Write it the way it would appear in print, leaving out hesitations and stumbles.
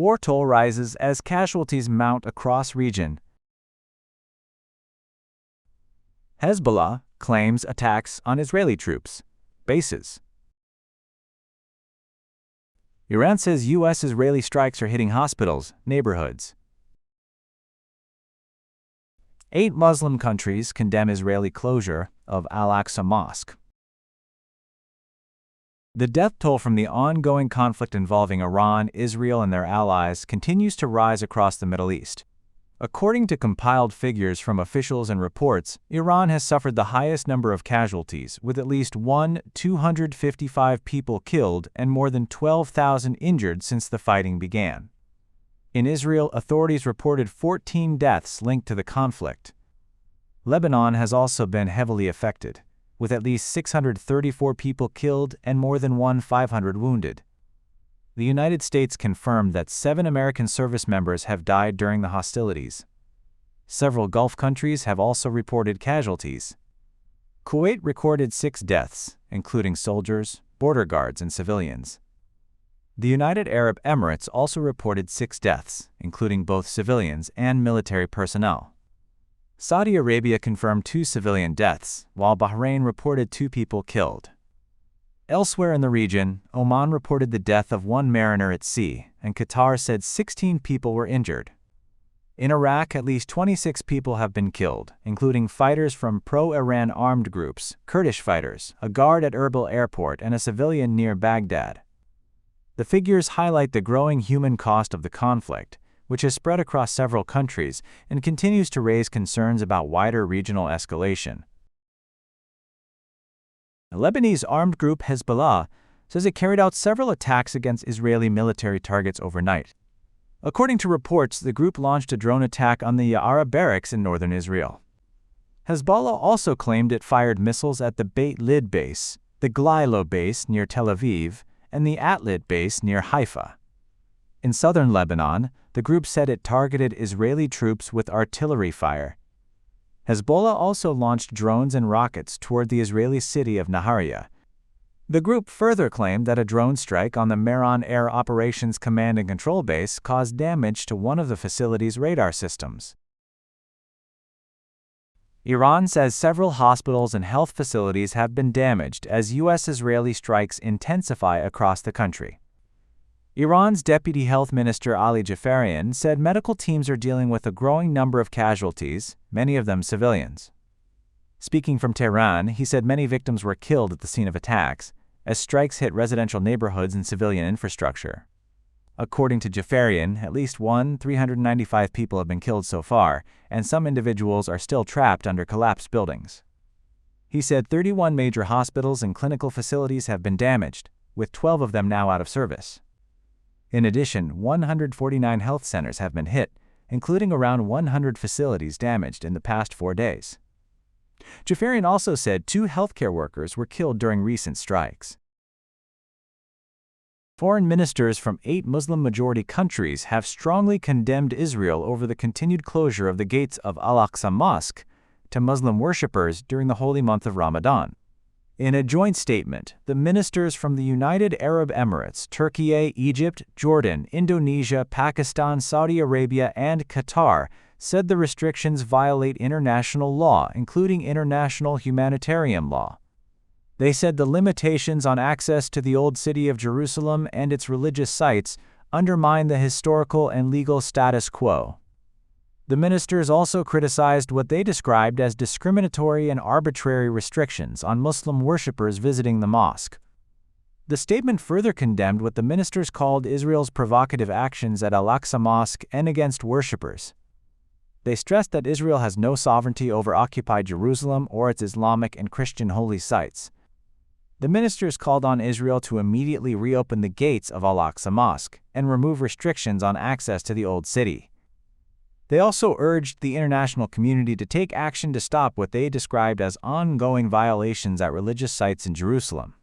war toll rises as casualties mount across region. Hezbollah claims attacks on Israeli troops bases. Iran says U.S.-Israeli strikes are hitting hospitals, neighborhoods. 8 Muslim countries condemn Israeli closure of Al-Aqsa Mosque. The death toll from the ongoing conflict involving Iran, Israel, and their allies continues to rise across the Middle East. According to compiled figures from officials and reports, Iran has suffered the highest number of casualties, with at least 255 people killed and more than 12,000 injured since the fighting began. In Israel, authorities reported 14 deaths linked to the conflict. Lebanon has also been heavily affected, with at least 634 people killed and more than 1,500 wounded. The United States confirmed that 7 American service members have died during the hostilities. Several Gulf countries have also reported casualties. Kuwait recorded 6 deaths, including soldiers, border guards, and civilians. The United Arab Emirates also reported 6 deaths, including both civilians and military personnel. Saudi Arabia confirmed 2 civilian deaths, while Bahrain reported 2 people killed. Elsewhere in the region, Oman reported the death of 1 mariner at sea, and Qatar said 16 people were injured. In Iraq, at least 26 people have been killed, including fighters from pro-Iran armed groups, Kurdish fighters, a guard at Erbil airport, and a civilian near Baghdad. The figures highlight the growing human cost of the conflict, which has spread across several countries and continues to raise concerns about wider regional escalation. The Lebanese armed group Hezbollah says it carried out several attacks against Israeli military targets overnight. According to reports, the group launched a drone attack on the Ya'ara barracks in northern Israel. Hezbollah also claimed it fired missiles at the Beit Lid base, the Glilo base near Tel Aviv, and the Atlit base near Haifa. In southern Lebanon, the group said it targeted Israeli troops with artillery fire. Hezbollah also launched drones and rockets toward the Israeli city of Nahariya. The group further claimed that a drone strike on the Meron Air Operations Command and Control Base caused damage to one of the facility's radar systems. Iran says several hospitals and health facilities have been damaged as U.S.-Israeli strikes intensify across the country. Iran's Deputy Health Minister Ali Jafarian said medical teams are dealing with a growing number of casualties, many of them civilians. Speaking from Tehran, he said many victims were killed at the scene of attacks, as strikes hit residential neighborhoods and civilian infrastructure. According to Jafarian, at least 395 people have been killed so far, and some individuals are still trapped under collapsed buildings. He said 31 major hospitals and clinical facilities have been damaged, with 12 of them now out of service. In addition, 149 health centers have been hit, including around 100 facilities damaged in the past 4 days. Jafarian also said 2 healthcare workers were killed during recent strikes. Foreign ministers from 8 Muslim-majority countries have strongly condemned Israel over the continued closure of the gates of Al-Aqsa Mosque to Muslim worshippers during the holy month of Ramadan. In a joint statement, the ministers from the United Arab Emirates, Turkey, Egypt, Jordan, Indonesia, Pakistan, Saudi Arabia, and Qatar said the restrictions violate international law, including international humanitarian law. They said the limitations on access to the Old City of Jerusalem and its religious sites undermine the historical and legal status quo. The ministers also criticized what they described as discriminatory and arbitrary restrictions on Muslim worshippers visiting the mosque. The statement further condemned what the ministers called Israel's provocative actions at Al-Aqsa Mosque and against worshippers. They stressed that Israel has no sovereignty over occupied Jerusalem or its Islamic and Christian holy sites. The ministers called on Israel to immediately reopen the gates of Al-Aqsa Mosque and remove restrictions on access to the Old City. They also urged the international community to take action to stop what they described as ongoing violations at religious sites in Jerusalem.